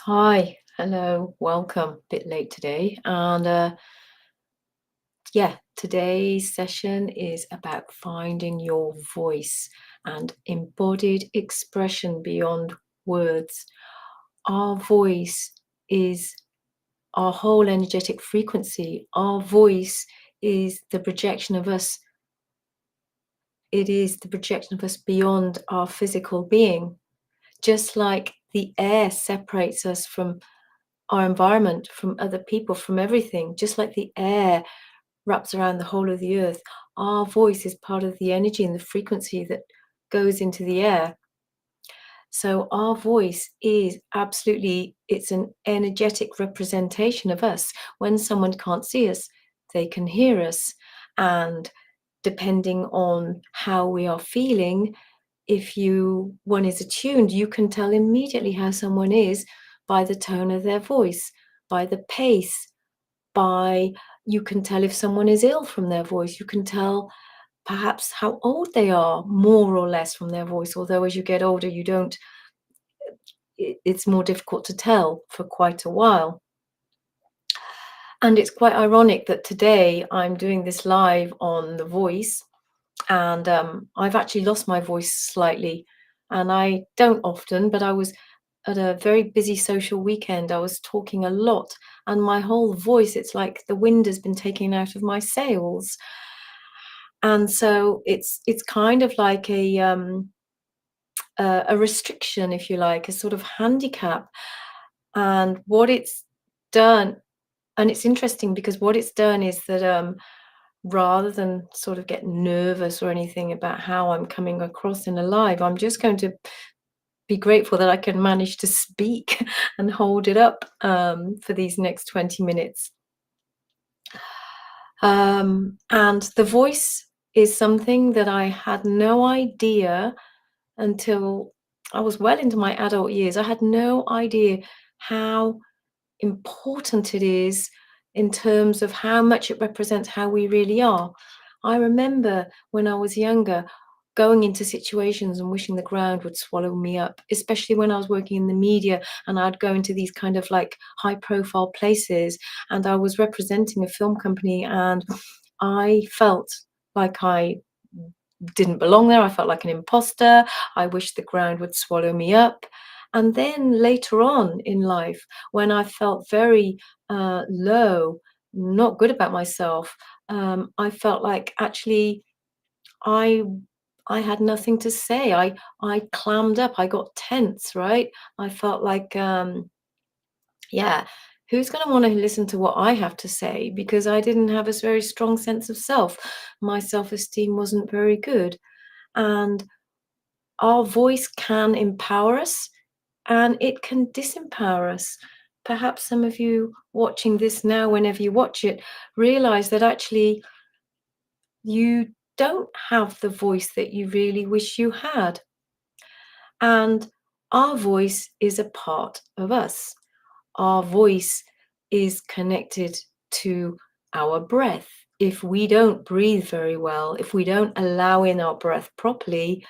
Hi, hello, welcome. Bit late today. And today's session is about finding your voice and embodied expression beyond words. Our voice is our whole energetic frequency. Our voice is the projection of us. It is the projection of us beyond our physical being. Just like the air separates us from our environment, from other people, from everything, just like the air wraps around the whole of the earth, our voice is part of the energy and the frequency that goes into the air. So our voice is absolutely, it's an energetic representation of us. When someone can't see us, they can hear us. And depending on how we are feeling, if one is attuned, you can tell immediately how someone is by the tone of their voice, by the pace, by you can tell if someone is ill from their voice. You can tell perhaps how old they are, more or less, from their voice. Although as you get older, you don't. It's more difficult to tell for quite a while. And it's quite ironic that today I'm doing this live on The Voice, and I've actually lost my voice slightly. And I don't often, but I was at a very busy social weekend. I was talking a lot, and my whole voice, it's like the wind has been taken out of my sails. And so it's kind of like a restriction, if you like, a sort of handicap. And what it's done, and it's interesting because what it's done is that rather than sort of get nervous or anything about how I'm coming across in a live, I'm just going to be grateful that I can manage to speak and hold it up for these next 20 minutes. And the voice is something that I had no idea until I was well into my adult years. I had no idea how important it is in terms of how much it represents how we really are. I remember when I was younger going into situations and wishing the ground would swallow me up, especially when I was working in the media and I'd go into these kind of like high profile places and I was representing a film company and I felt like I didn't belong there. I felt like an imposter. I wished the ground would swallow me up. And then later on in life, when I felt very low, not good about myself, I felt like actually I I had nothing to say. I clammed up. I got tense. Right. I felt like yeah. Who's going to want to listen to what I have to say? Because I didn't have a very strong sense of self. My self esteem wasn't very good. And our voice can empower us and it can disempower us. Perhaps some of you watching this now, whenever you watch it, realize that actually you don't have the voice that you really wish you had. And our voice is a part of us. Our voice is connected to our breath. If we don't breathe very well, if we don't allow in our breath properly,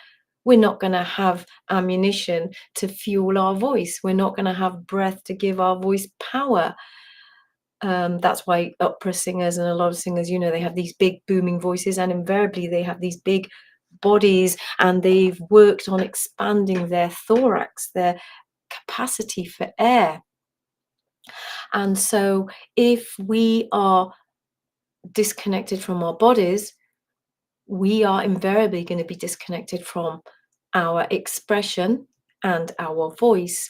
we're not going to have ammunition to fuel our voice. We're not going to have breath to give our voice power. That's why opera singers and a lot of singers, they have these big booming voices, and invariably they have these big bodies, and they've worked on expanding their thorax, their capacity for air. And so, if we are disconnected from our bodies, we are invariably going to be disconnected from our expression and our voice.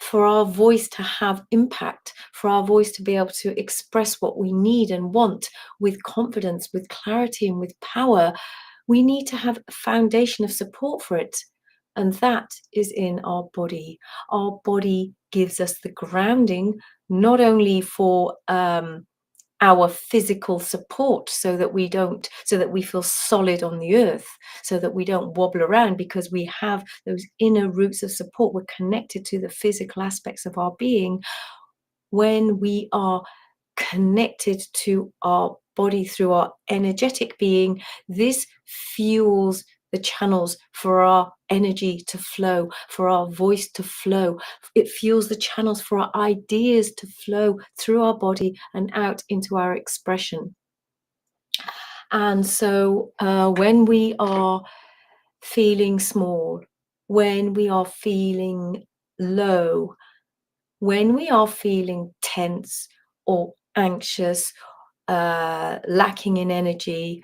For our voice to have impact, for our voice to be able to express what we need and want with confidence, with clarity, and with power, we need to have a foundation of support for it. And that is in our body. Our body gives us the grounding, not only for our physical support so that we feel solid on the earth, so that we don't wobble around, because we have those inner roots of support. We're connected to the physical aspects of our being. When we are connected to our body through our energetic being, this fuels the channels for our energy to flow, for our voice to flow. It fuels the channels for our ideas to flow through our body and out into our expression. And so when we are feeling small, when we are feeling low, when we are feeling tense or anxious, lacking in energy,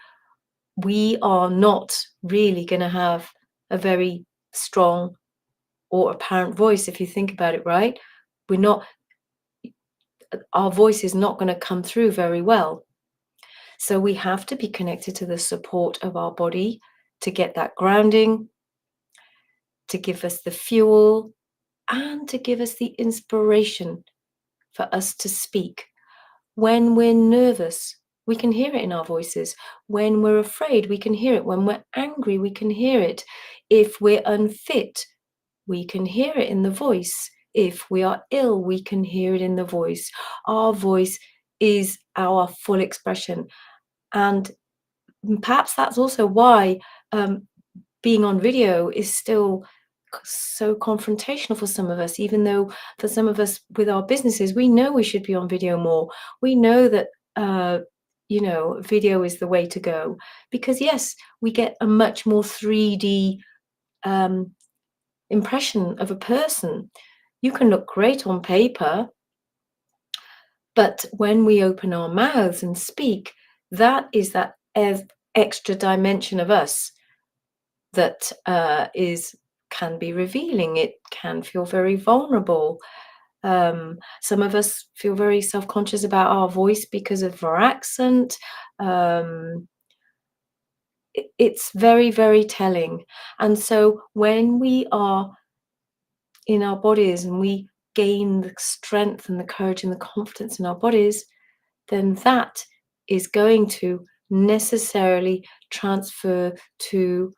we are not really going to have a very strong or apparent voice. If you think about it, right? We're not, our voice is not going to come through very well. So we have to be connected to the support of our body to get that grounding, to give us the fuel, and to give us the inspiration for us to speak. When we're nervous, we can hear it in our voices. When we're afraid, we can hear it. When we're angry, we can hear it. If we're unfit, we can hear it in the voice. If we are ill, we can hear it in the voice. Our voice is our full expression. And perhaps that's also why being on video is still so confrontational for some of us, even though for some of us with our businesses, we know we should be on video more. We know that, video is the way to go because, yes, we get a much more 3D impression of a person. You can look great on paper, but when we open our mouths and speak, that is that extra dimension of us that can be revealing. It can feel very vulnerable. Some of us feel very self-conscious about our voice because of our accent. It's very, very telling. And so when we are in our bodies and we gain the strength and the courage and the confidence in our bodies, then that is going to necessarily transfer to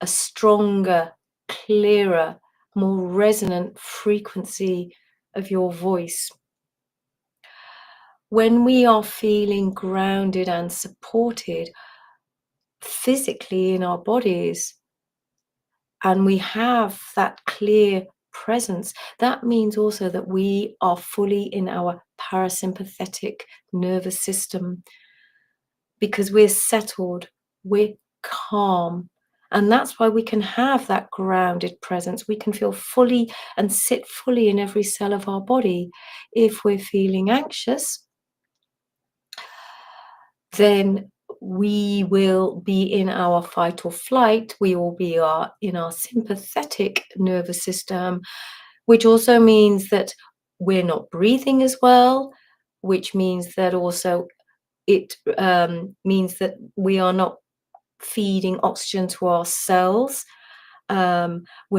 a stronger, clearer, more resonant frequency of your voice. When we are feeling grounded and supported physically in our bodies, and we have that clear presence, that means also that we are fully in our parasympathetic nervous system because we're settled, we're calm. And that's why we can have that grounded presence. We can feel fully and sit fully in every cell of our body. If we're feeling anxious, then we will be in our fight or flight. We will be in our sympathetic nervous system, which also means that we're not breathing as well, which means that also it means that we are not feeding oxygen to our cells. We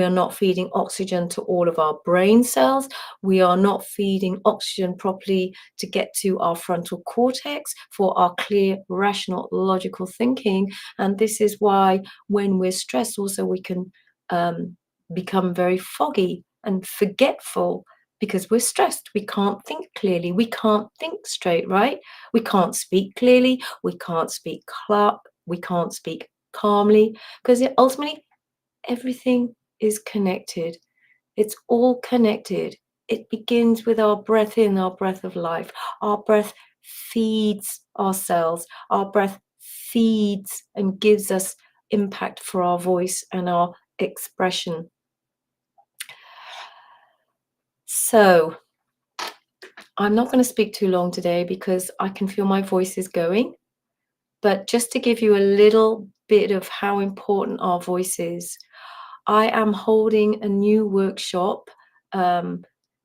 are not feeding oxygen to all of our brain cells. We are not feeding oxygen properly to get to our frontal cortex for our clear, rational, logical thinking. And this is why when we're stressed, also we can become very foggy and forgetful because we're stressed. We can't think clearly. We can't think straight, right? We can't speak clearly. We can't speak we can't speak calmly because ultimately everything is connected. It's all connected. It begins with our breath in, our breath of life. Our breath feeds our cells. Our breath feeds and gives us impact for our voice and our expression. So I'm not going to speak too long today because I can feel my voice is going. But just to give you a little bit of how important our voice is, I am holding a new workshop,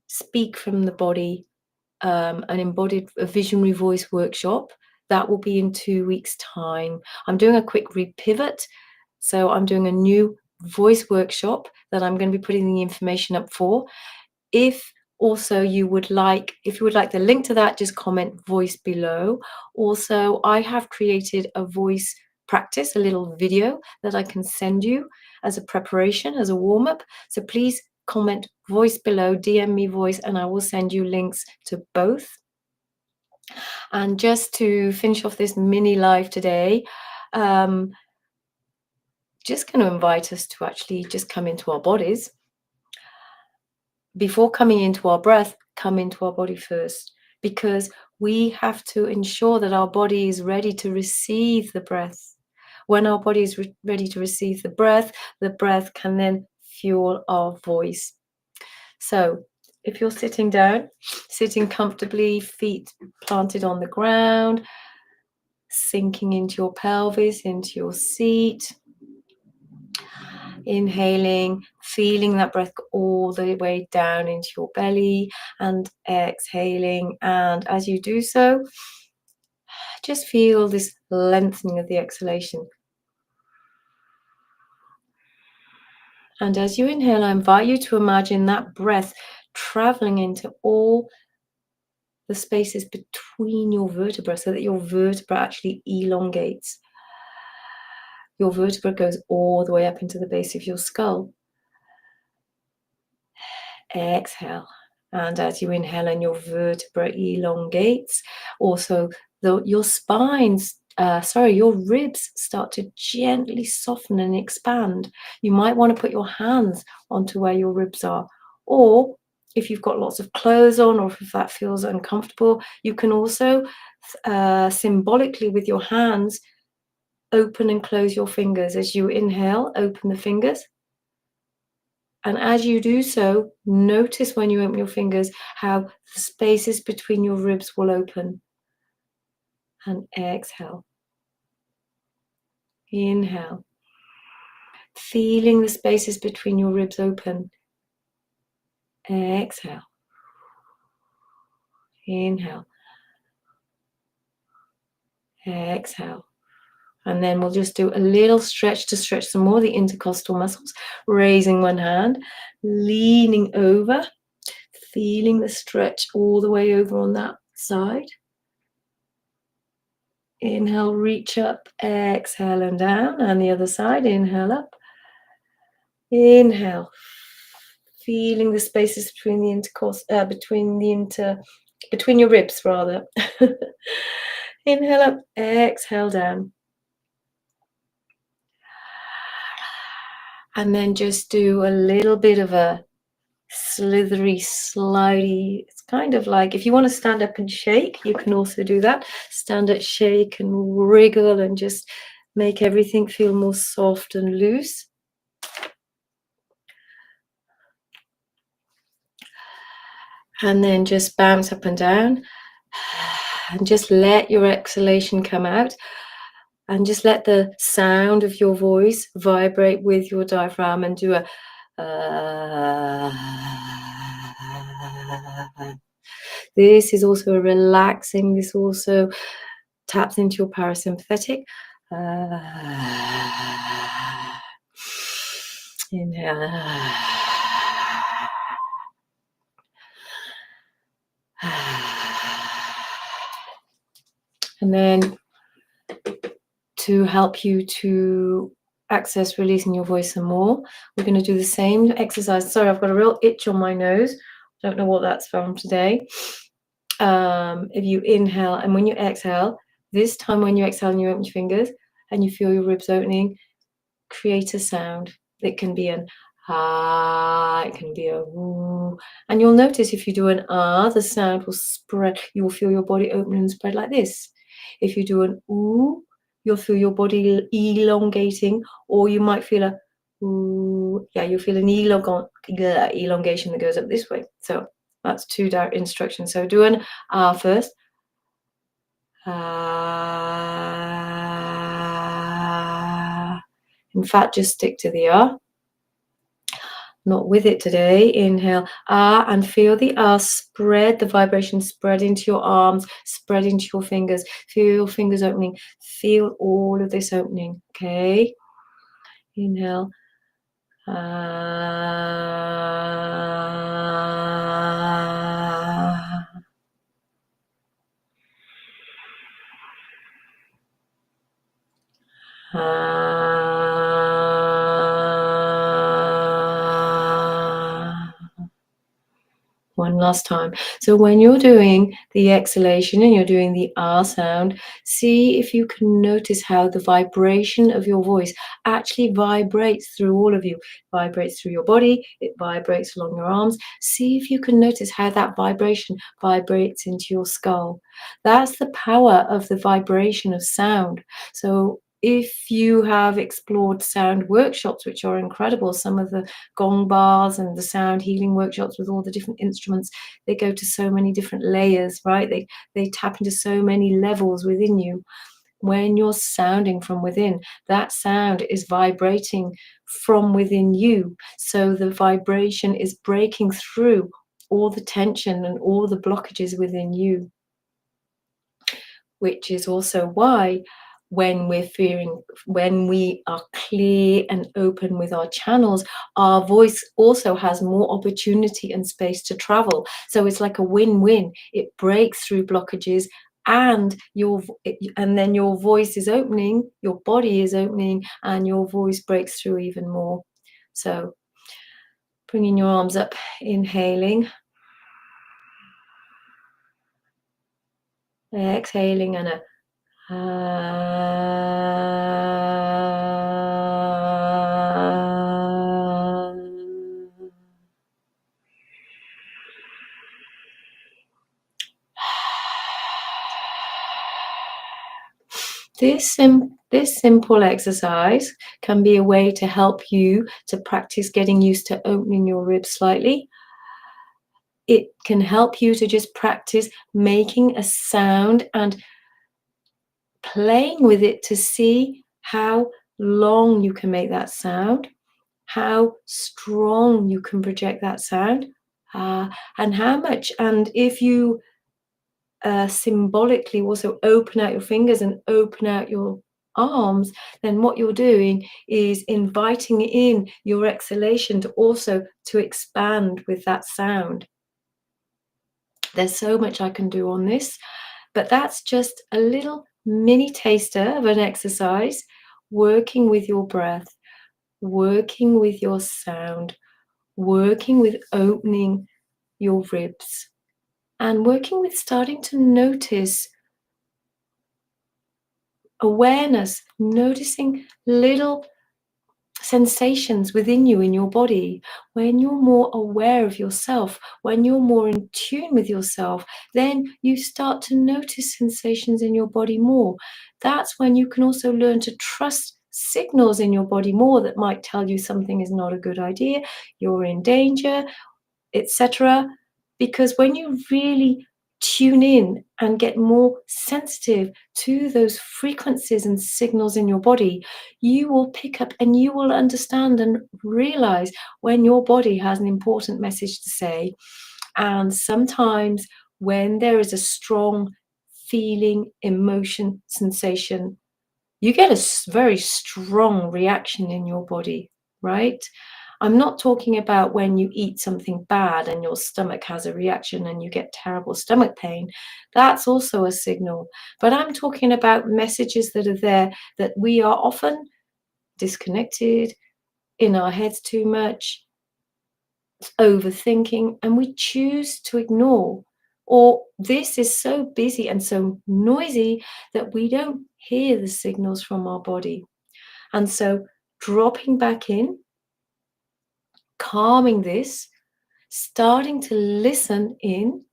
Speak from the Body, an embodied a visionary voice workshop. That will be in 2 weeks' time. I'm doing a quick repivot. So I'm doing a new voice workshop that I'm going to be putting the information up for. If you would like the link to that, just comment voice below. Also, I have created a voice practice, a little video that I can send you as a preparation, as a warm-up. So please comment voice below, DM me voice, and I will send you links to both. And just to finish off this mini live today, just going to invite us to actually just come into our bodies. Before coming into our breath, come into our body first, because we have to ensure that our body is ready to receive the breath. When our body is ready to receive the breath can then fuel our voice. So if you're sitting down, sitting comfortably, feet planted on the ground, sinking into your pelvis, into your seat, inhaling, feeling that breath all the way down into your belly, and exhaling. And as you do so, just feel this lengthening of the exhalation. And as you inhale, I invite you to imagine that breath traveling into all the spaces between your vertebrae, so that your vertebra actually elongates. Your vertebra goes all the way up into the base of your skull. Exhale. And as you inhale and your vertebra elongates, also your your ribs start to gently soften and expand. You might want to put your hands onto where your ribs are. Or if you've got lots of clothes on, or if that feels uncomfortable, you can also symbolically with your hands open and close your fingers. As you inhale, open the fingers. And as you do so, notice when you open your fingers how the spaces between your ribs will open. And exhale. Inhale. Feeling the spaces between your ribs open. Exhale. Inhale. Exhale. And then we'll just do a little stretch to stretch some more the intercostal muscles. Raising one hand, leaning over, feeling the stretch all the way over on that side. Inhale, reach up, exhale and down, and the other side, inhale up, inhale, feeling the spaces between the between your ribs rather. Inhale up, exhale down. And then just do a little bit of a slithery, slidey. It's kind of like if you want to stand up and shake, you can also do that. Stand up, shake and wriggle and just make everything feel more soft and loose. And then just bounce up and down and just let your exhalation come out, and just let the sound of your voice vibrate with your diaphragm, and do a this is also a relaxing, this also taps into your parasympathetic. Inhale. And then to help you to access releasing your voice some more, we're going to do the same exercise. Sorry, I've got a real itch on my nose. Don't know what that's from today. If you inhale, and when you exhale, this time when you exhale and you open your fingers and you feel your ribs opening, create a sound. It can be an ah, it can be a woo. And you'll notice if you do an ah, the sound will spread. You will feel your body open and spread like this. If you do an ooh, you'll feel your body elongating, or you might feel a ooh. Yeah, you'll feel an elongation that goes up this way. So that's two direct instructions. So do an ah first. Ah. In fact, just stick to the ah. Not with it today. Inhale, ah, and feel the ah spread, the vibration spread into your arms, spread into your fingers. Feel your fingers opening. Feel all of this opening, okay? Inhale. Ah. one last time. So when you're doing the exhalation and you're doing the R sound, see if you can notice how the vibration of your voice actually vibrates through all of you. It vibrates through your body, it vibrates along your arms. See if you can notice how that vibration vibrates into your skull. That's the power of the vibration of sound. So if you have explored sound workshops, which are incredible, some of the gong bars and the sound healing workshops with all the different instruments, they go to so many different layers, right? They tap into so many levels within you. When you're sounding from within, that sound is vibrating from within you. So the vibration is breaking through all the tension and all the blockages within you, which is also why when we are clear and open with our channels, our voice also has more opportunity and space to travel. So it's like a win-win. It breaks through blockages, and then your voice is opening, your body is opening, and your voice breaks through even more. So bringing your arms up, inhaling, exhaling, and a this simple exercise can be a way to help you to practice getting used to opening your ribs slightly. It can help you to just practice making a sound and playing with it to see how long you can make that sound, how strong you can project that sound, and how much. And if you symbolically also open out your fingers and open out your arms, then what you're doing is inviting in your exhalation to also to expand with that sound. There's so much I can do on this, but that's just a little mini taster of an exercise, working with your breath, working with your sound, working with opening your ribs, and working with starting to notice awareness, noticing little sensations within you in your body. When you're more aware of yourself, when you're more in tune with yourself, then you start to notice sensations in your body more. That's when you can also learn to trust signals in your body more that might tell you something is not a good idea, you're in danger, etc. Because when you really tune in and get more sensitive to those frequencies and signals in your body, you will pick up and you will understand and realize when your body has an important message to say. And sometimes when there is a strong feeling, emotion, sensation, you get a very strong reaction in your body, right? I'm not talking about when you eat something bad and your stomach has a reaction and you get terrible stomach pain. That's also a signal. But I'm talking about messages that are there that we are often disconnected, in our heads too much, overthinking, and we choose to ignore. Or this is so busy and so noisy that we don't hear the signals from our body. And so dropping back in, calming this, starting to listen in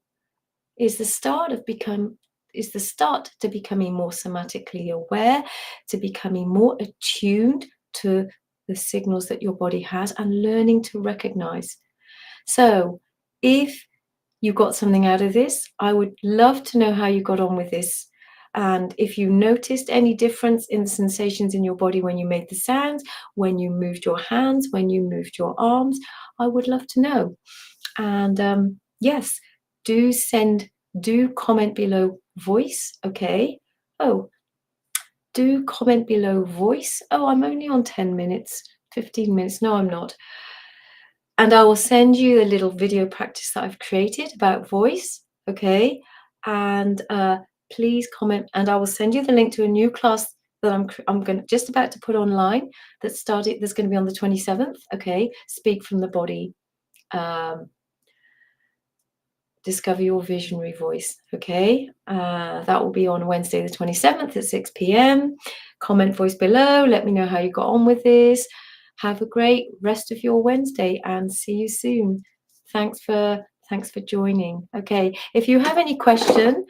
is the start to becoming more somatically aware, to becoming more attuned to the signals that your body has and learning to recognize. So if you got something out of this, I would love to know how you got on with this. And if you noticed any difference in the sensations in your body when you made the sounds, when you moved your hands, when you moved your arms, I would love to know. And yes, do comment below voice. Okay. Oh, do comment below voice. Oh, I'm only on 10 minutes, 15 minutes. No, I'm not. And I will send you a little video practice that I've created about voice, okay? And please comment, and I will send you the link to a new class that I'm just about to put online that's going to be on the 27th, okay? Speak from the body. Discover Your Visionary Voice. Okay, that will be on Wednesday the 27th at 6 p.m. Comment voice below. Let me know how you got on with this. Have a great rest of your Wednesday and see you soon. Thanks for joining. Okay, if you have any question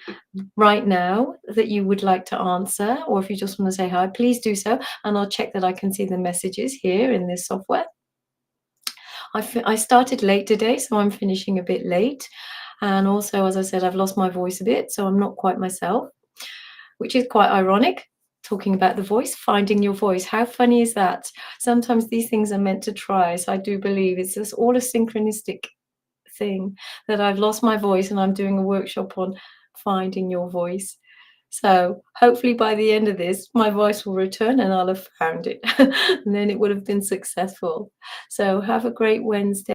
right now that you would like to answer, or if you just want to say hi, please do so, and I'll check that I can see the messages here in this software. I started late today, so I'm finishing a bit late. And also, as I said, I've lost my voice a bit, so I'm not quite myself, which is quite ironic. Talking about the voice, finding your voice. How funny is that? Sometimes these things are meant to try. So I do believe it's just all a synchronistic thing that I've lost my voice and I'm doing a workshop on finding your voice. So hopefully by the end of this, my voice will return and I'll have found it. And then it would have been successful. So have a great Wednesday.